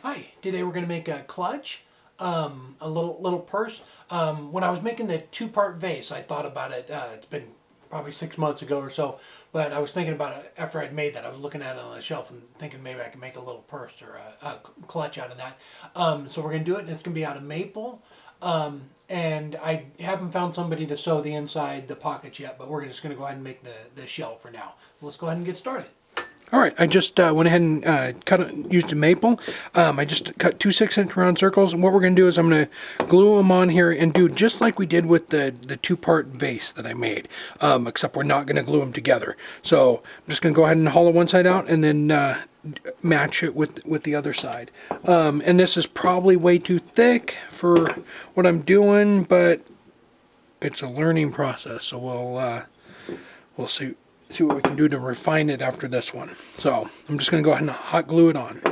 Hi, today we're going to make a clutch, a little purse. When I was making the two-part vase, I thought about it. It's been probably 6 months ago or so, but I was thinking about it after I'd made that. I was looking at it on the shelf and thinking maybe I could make a little purse or a clutch out of that. So we're going to do it, and it's going to be out of maple. And I haven't found somebody to sew the inside, the pockets yet, but we're just going to go ahead and make the shell for now. Let's go ahead and get started. All right, I just went ahead and used a maple. I just cut two 6-inch round circles, and what we're going to do is I'm going to glue them on here and do just like we did with the two-part vase that I made, except we're not going to glue them together. So I'm just going to go ahead and hollow one side out and then match it with the other side. And this is probably way too thick for what I'm doing, but it's a learning process, so we'll see what we can do to refine it after this one. So I'm just going to go ahead and hot glue it on.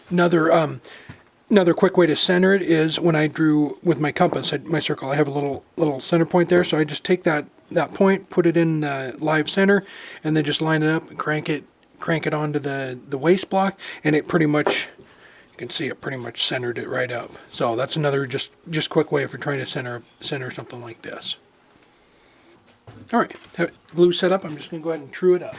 Another quick way to center it is when I drew with my compass at my circle. I have a little center point there, so I just take that point, put it in the live center, and then just line it up and crank it onto the waste block, and it pretty much, you can see it pretty much centered it right up. So that's another just quick way for trying to center something like this. All right, have glue set up. I'm just going to go ahead and true it up.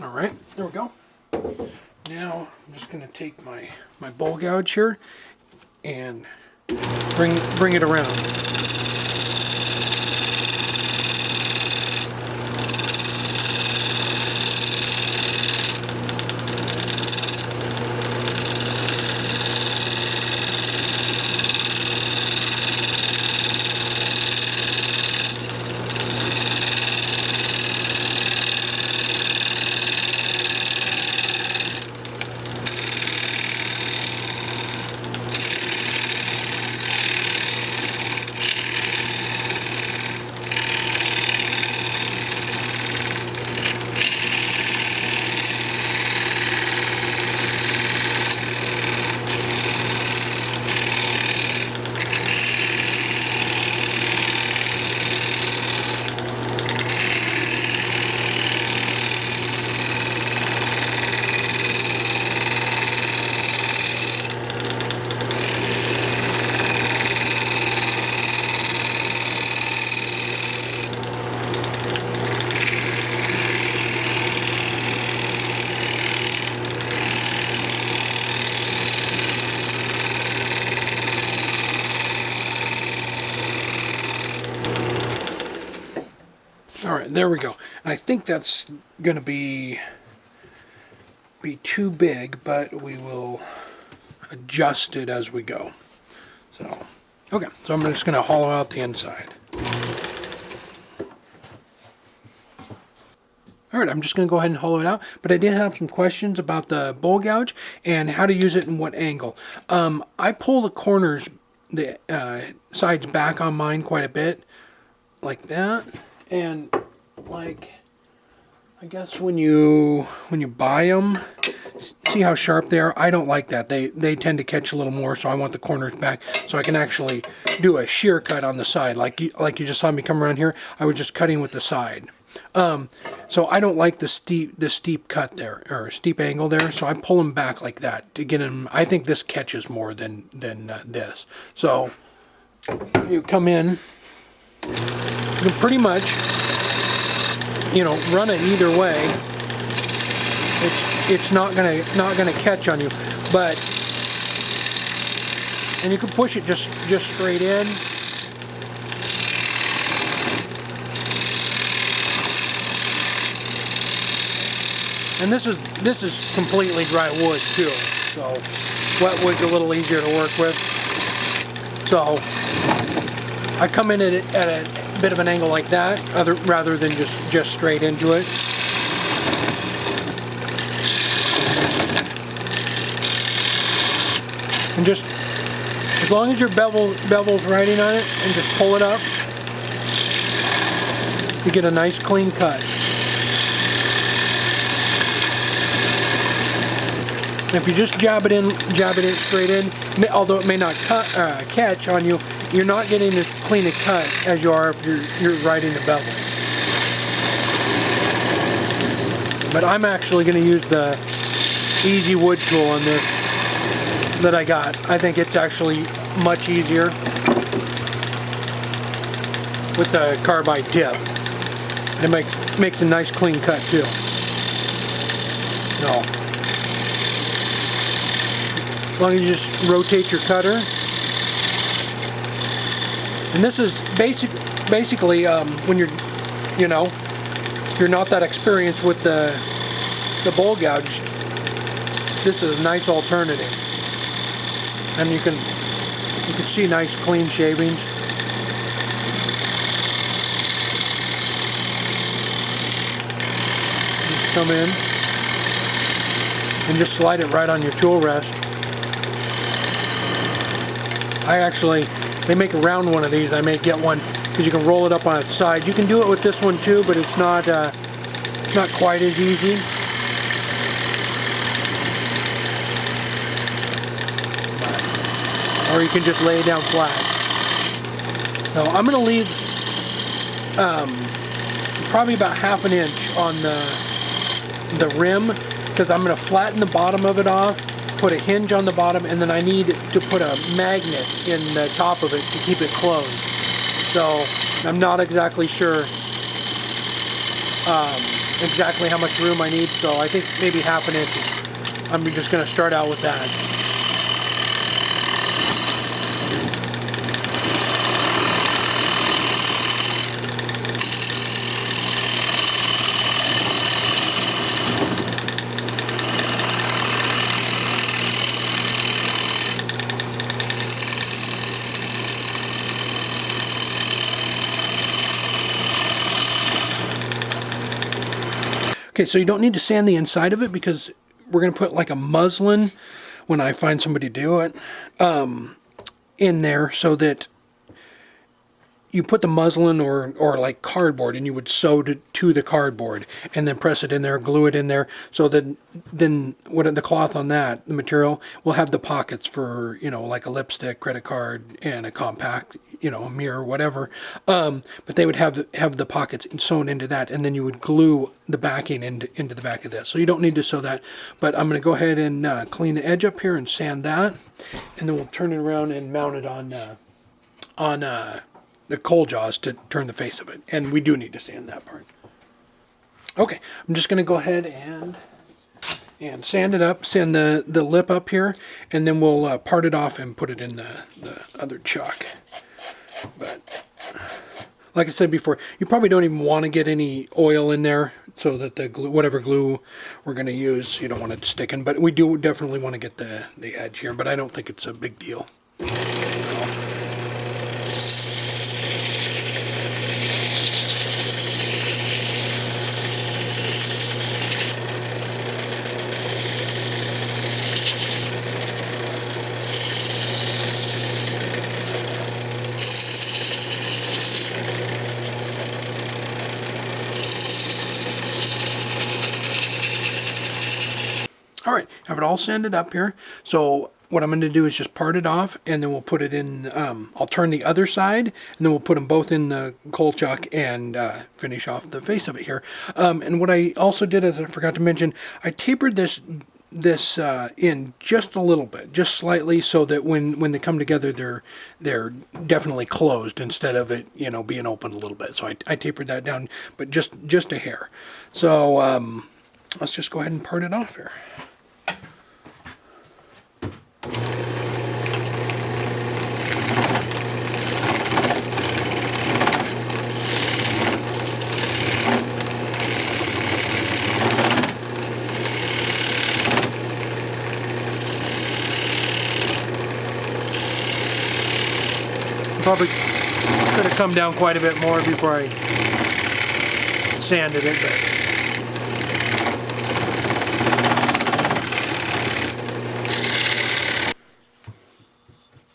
All right, there we go. Now I'm just going to take my bowl gouge here and bring it around. All right, there we go. And I think that's going to be too big, but we will adjust it as we go. So, okay, so I'm just going to hollow out the inside. All right, I'm just going to go ahead and hollow it out, but I did have some questions about the bowl gouge and how to use it and what angle. I pull the corners, the sides back on mine quite a bit, like that, and like, I guess when you buy them, see how sharp they are? I don't like that. They tend to catch a little more, so I want the corners back so I can actually do a shear cut on the side. Like you just saw me come around here, I was just cutting with the side. So I don't like the steep cut there, or steep angle there, so I pull them back like that to get them. I think this catches more than this. So you come in, you can pretty much, run it either way. It's not gonna catch on you, but, and you can push it just straight in. And this is completely dry wood too, so wet wood's a little easier to work with. So I come in at a bit of an angle like that, rather than just straight into it. And just, as long as your bevel's riding on it, and just pull it up, you get a nice clean cut. If you just jab it in straight in, although it may not catch on you, you're not getting as clean a cut as you are if you're riding the bevel. But I'm actually going to use the easy wood tool on this that I got. I think it's actually much easier with the carbide tip. And it makes a nice clean cut too. No. As long as you just rotate your cutter. And this is basically when you're not that experienced with the bowl gouge, this is a nice alternative. And you can see nice clean shavings. Just come in and just slide it right on your tool rest. They make a round one of these. I may get one because you can roll it up on its side. You can do it with this one too, but it's not quite as easy. Or you can just lay it down flat. So I'm going to leave probably about ½ an inch on the rim, because I'm going to flatten the bottom of it off, put a hinge on the bottom, and then I need to put a magnet in the top of it to keep it closed. So I'm not exactly sure exactly how much room I need, so I think maybe ½ an inch. I'm just going to start out with that. Okay, so you don't need to sand the inside of it because we're going to put like a muslin, when I find somebody to do it, in there, so that you put the muslin or like cardboard, and you would sew to the cardboard and then press it in there, glue it in there, so that then the cloth on that, the material, will have the pockets for, like a lipstick, credit card, and a compact, a mirror, whatever. But they would have the pockets sewn into that, and then you would glue the backing into the back of this. So you don't need to sew that. But I'm going to go ahead and clean the edge up here and sand that, and then we'll turn it around and mount it on the coal jaws to turn the face of it. And we do need to sand that part. Okay, I'm just going to go ahead and sand it up, sand the lip up here, and then we'll part it off and put it in the other chuck. But like I said before, you probably don't even want to get any oil in there, so that the glue, whatever glue we're going to use, you don't want it sticking. But we do definitely want to get the edge here, but I don't think it's a big deal. All right, have it all sanded up here. So what I'm going to do is just part it off, and then we'll put it in, I'll turn the other side, and then we'll put them both in the coal chuck and finish off the face of it here. And what I also did, as I forgot to mention, I tapered this in just a little bit, just slightly, so that when they come together, they're definitely closed instead of it, being open a little bit. So I tapered that down, but just a hair. So let's just go ahead and part it off here. Probably Could have come down quite a bit more before I sanded it,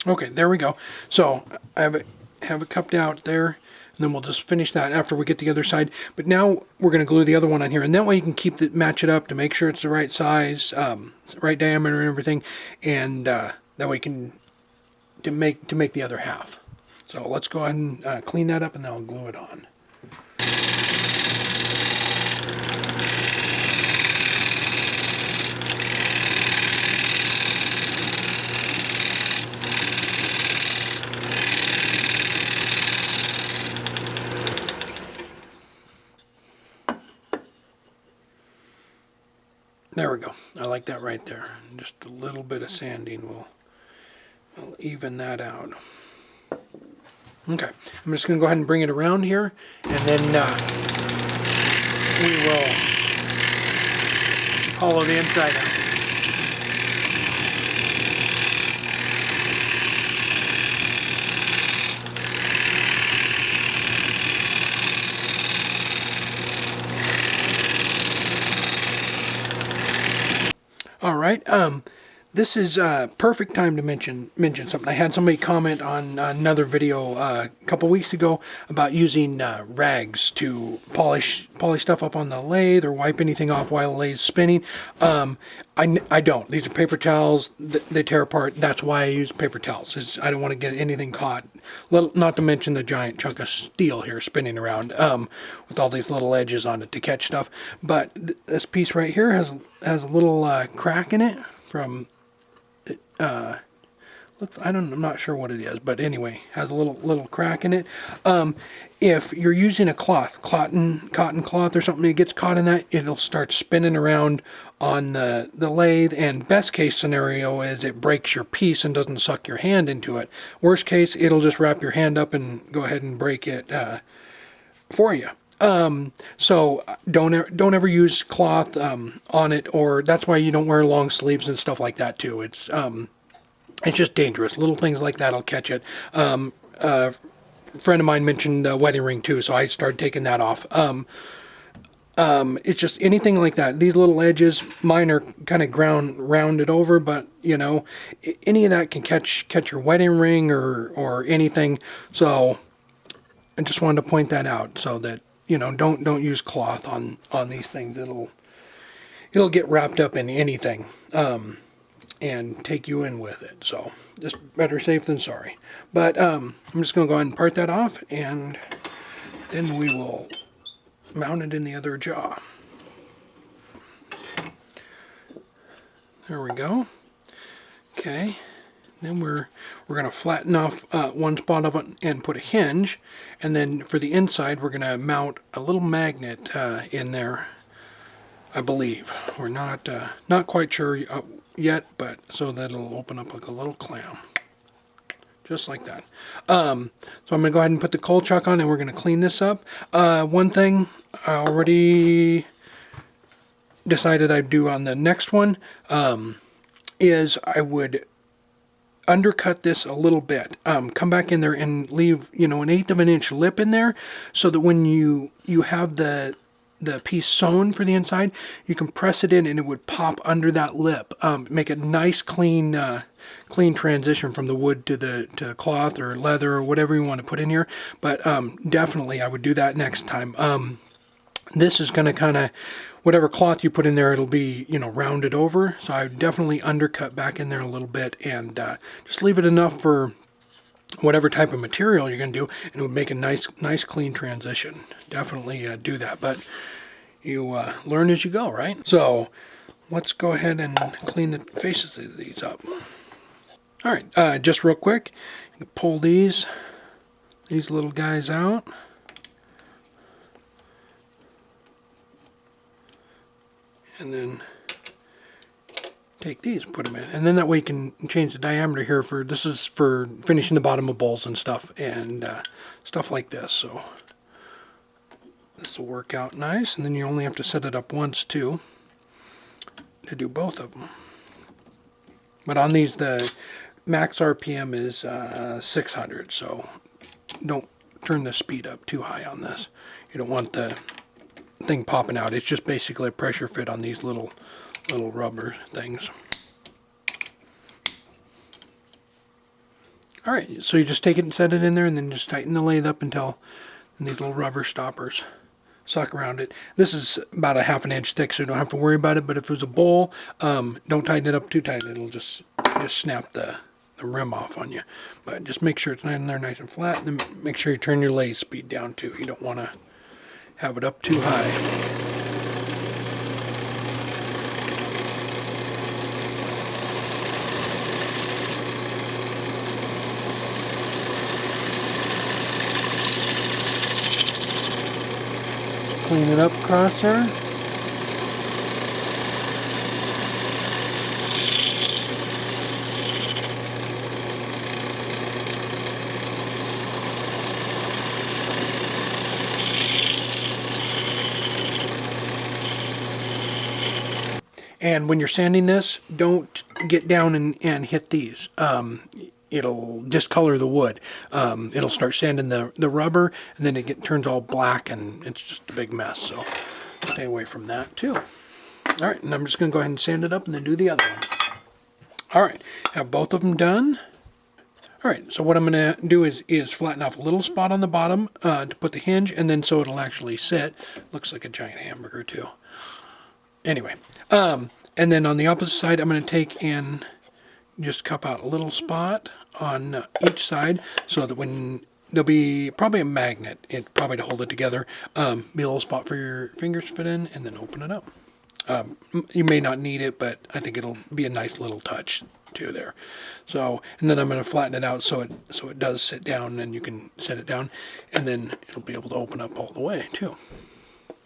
but okay, there we go. So I have it cupped out there, and then we'll just finish that after we get the other side. But now we're going to glue the other one on here, and that way you can match it up to make sure it's the right size, right diameter and everything, and that way you can to make the other half. So let's go ahead and clean that up, and then I'll glue it on. There we go. I like that right there. Just a little bit of sanding will even that out. Okay, I'm just going to go ahead and bring it around here, and then we will hollow the inside out. All right. This is perfect time to mention something. I had somebody comment on another video a couple weeks ago about using rags to polish stuff up on the lathe or wipe anything off while the lathe's spinning. I don't. These are paper towels. They tear apart. That's why I use paper towels. I don't want to get anything caught. Not to mention the giant chunk of steel here spinning around with all these little edges on it to catch stuff. But this piece right here has a little crack in it from. I'm not sure what it is, but anyway, has a little crack in it. If you're using a cotton cloth or something, it gets caught in that, it'll start spinning around on the lathe, and best case scenario is it breaks your piece and doesn't suck your hand into it. Worst case, it'll just wrap your hand up and go ahead and break it for you. So don't ever use cloth on it, or that's why you don't wear long sleeves and stuff like that too. It's just dangerous. Little things like that will catch it. A friend of mine mentioned the wedding ring too, so I started taking that off. It's just anything like that. These little edges, mine are kind of rounded over, but you know, any of that can catch your wedding ring or anything. So I just wanted to point that out so that you know, don't use cloth on these things. It'll get wrapped up in anything. And take you in with it. So just better safe than sorry. But I'm just going to go ahead and part that off, and then we will mount it in the other jaw. There we go. Okay. Then we're going to flatten off one spot of it and put a hinge, and then for the inside we're going to mount a little magnet in there. I believe we're not quite sure yet, but so that it'll open up like a little clam. Just like that. So I'm going to go ahead and put the coal chuck on, and we're going to clean this up. One thing I already decided I'd do on the next one is I would undercut this a little bit. Come back in there and leave, you know, 1/8 of an inch lip in there, so that when you have the piece sewn for the inside, you can press it in and it would pop under that lip. Make a nice clean transition from the wood to cloth or leather or whatever you want to put in here. But definitely I would do that next time. This is going to kind of, whatever cloth you put in there, it'll be, you know, rounded over. So I would definitely undercut back in there a little bit, and just leave it enough for whatever type of material you're going to do, and it would make a nice clean transition. Definitely do that, but you learn as you go, right? So let's go ahead and clean the faces of these up. All right, just real quick, you can pull these little guys out. And then take these, put them in, and then that way you can change the diameter here. This is for finishing the bottom of bowls and stuff, and stuff like this. So this will work out nice, and then you only have to set it up once too to do both of them. But on these, the max RPM is 600, so don't turn the speed up too high on this. You don't want the thing popping out. It's just basically a pressure fit on these little rubber things. Alright, so you just take it and set it in there and then just tighten the lathe up until these little rubber stoppers suck around it. This is about a ½ inch thick, so you don't have to worry about it, but if it was a bowl, don't tighten it up too tight. It'll just snap the rim off on you. But just make sure it's in there nice and flat, and then make sure you turn your lathe speed down too. You don't want to have it up too high. Clean it up across there. And when you're sanding this, don't get down and hit these. It'll discolor the wood. It'll start sanding the rubber, and then it turns all black, and it's just a big mess. So stay away from that too. All right, and I'm just going to go ahead and sand it up and then do the other one. All right, have both of them done. All right, so what I'm going to do is flatten off a little spot on the bottom to put the hinge, and then so it'll actually sit. Looks like a giant hamburger too. Anyway, and then on the opposite side, I'm going to take and just cup out a little spot on each side so that when there'll be probably a magnet, probably to hold it together, be a little spot for your fingers to fit in, and then open it up. You may not need it, but I think it'll be a nice little touch too there. So, and then I'm going to flatten it out so it does sit down, and you can set it down, and then it'll be able to open up all the way too.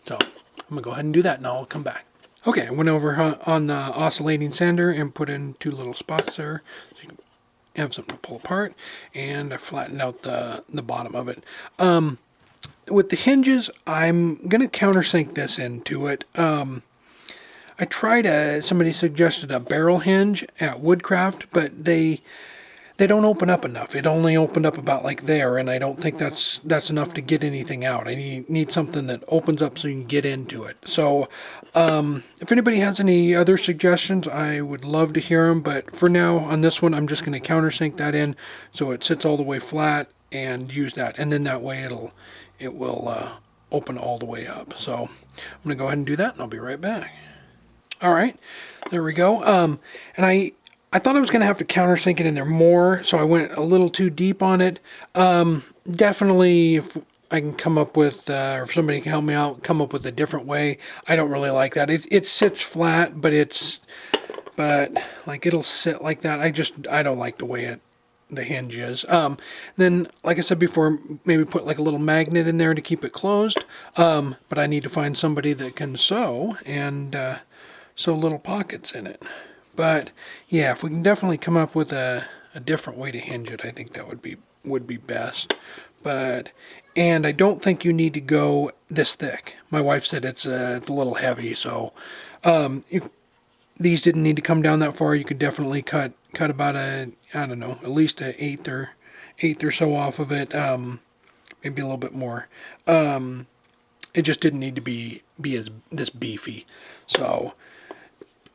So I'm going to go ahead and do that, and I'll come back. Okay, I went over on the oscillating sander and put in 2 little spots there so you can have something to pull apart, and I flattened out the bottom of it. With the hinges, I'm going to countersink this into it. I tried somebody suggested a barrel hinge at Woodcraft, but they don't open up enough. It only opened up about like there, and I don't think that's enough to get anything out. I need something that opens up so you can get into it. So if anybody has any other suggestions, I would love to hear them, but for now on this one, I'm just going to countersink that in so it sits all the way flat and use that, and then that way it will open all the way up. So I'm going to go ahead and do that, and I'll be right back. All right, there we go. And I thought I was going to have to countersink it in there more, so I went a little too deep on it. Definitely, if I can come up with, or if somebody can help me out, come up with a different way. I don't really like that. It sits flat, but like it'll sit like that. I don't like the way the hinge is. Then, like I said before, maybe put like a little magnet in there to keep it closed. But I need to find somebody that can sew and sew little pockets in it. But yeah, if we can definitely come up with a different way to hinge it, I think that would be best. And I don't think you need to go this thick. My wife said it's a little heavy, so these didn't need to come down that far. You could definitely cut about I don't know, at least an eighth or so off of it. Maybe a little bit more. It just didn't need to be as this beefy. So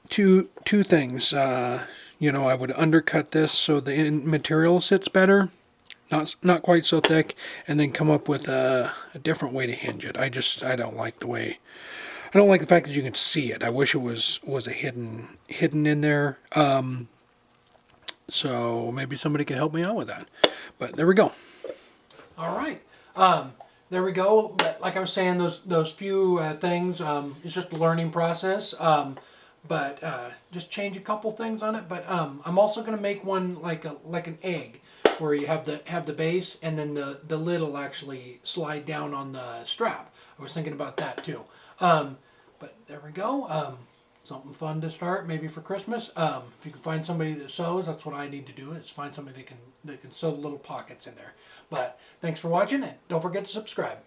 two things. I would undercut this so the material sits better, not quite so thick, and then come up with a different way to hinge it. I don't like the way. I don't like the fact that you can see it. I wish it was a hidden in there. So maybe somebody can help me out with that. But there we go. All right. There we go. Like I was saying, those few things. It's just a learning process. But just change a couple things on it. But I'm also going to make one like an egg, where you have the base, and then the lid will actually slide down on the strap. I was thinking about that too. But there we go. Something fun to start, maybe for Christmas. If you can find somebody that sews, that's what I need to do, is find somebody that can sew little pockets in there. But thanks for watching, and don't forget to subscribe.